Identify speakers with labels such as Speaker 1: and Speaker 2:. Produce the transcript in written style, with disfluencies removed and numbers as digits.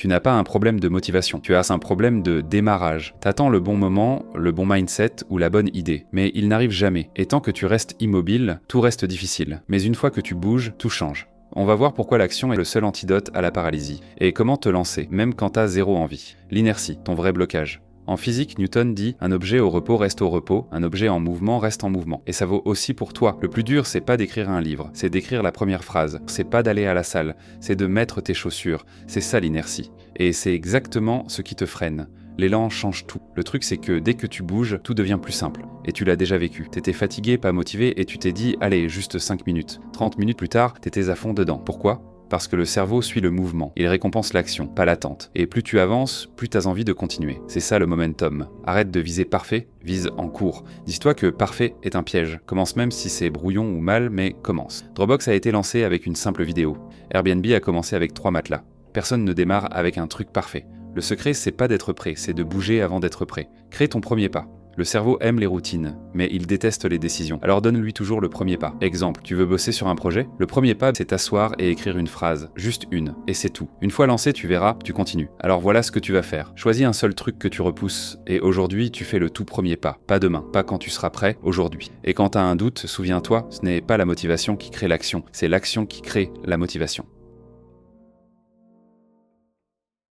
Speaker 1: Tu n'as pas un problème de motivation, tu as un problème de démarrage. T'attends le bon moment, le bon mindset ou la bonne idée, mais il n'arrive jamais. Et tant que tu restes immobile, tout reste difficile. Mais une fois que tu bouges, tout change. On va voir pourquoi l'action est le seul antidote à la paralysie, et comment te lancer, même quand t'as zéro envie. L'inertie, ton vrai blocage. En physique, Newton dit « Un objet au repos reste au repos, un objet en mouvement reste en mouvement ». Et ça vaut aussi pour toi. Le plus dur, c'est pas d'écrire un livre, c'est d'écrire la première phrase. C'est pas d'aller à la salle, c'est de mettre tes chaussures. C'est ça l'inertie. Et c'est exactement ce qui te freine. L'élan change tout. Le truc, c'est que dès que tu bouges, tout devient plus simple. Et tu l'as déjà vécu. T'étais fatigué, pas motivé, et tu t'es dit « Allez, juste 5 minutes ». 30 minutes plus tard, t'étais à fond dedans. Pourquoi ? Parce que le cerveau suit le mouvement, il récompense l'action, pas l'attente. Et plus tu avances, plus t'as envie de continuer. C'est ça le momentum. Arrête de viser parfait, vise en cours. Dis-toi que parfait est un piège. Commence même si c'est brouillon ou mal, mais commence. Dropbox a été lancé avec une simple vidéo. Airbnb a commencé avec 3 matelas. Personne ne démarre avec un truc parfait. Le secret, c'est pas d'être prêt, c'est de bouger avant d'être prêt. Crée ton premier pas. Le cerveau aime les routines, mais il déteste les décisions. Alors donne-lui toujours le premier pas. Exemple, tu veux bosser sur un projet? Le premier pas, c'est t'asseoir et écrire une phrase. Juste une. Et c'est tout. Une fois lancé, tu verras, tu continues. Alors voilà ce que tu vas faire. Choisis un seul truc que tu repousses, et aujourd'hui, tu fais le tout premier pas. Pas demain, pas quand tu seras prêt, aujourd'hui. Et quand t'as un doute, souviens-toi, ce n'est pas la motivation qui crée l'action, c'est l'action qui crée la motivation.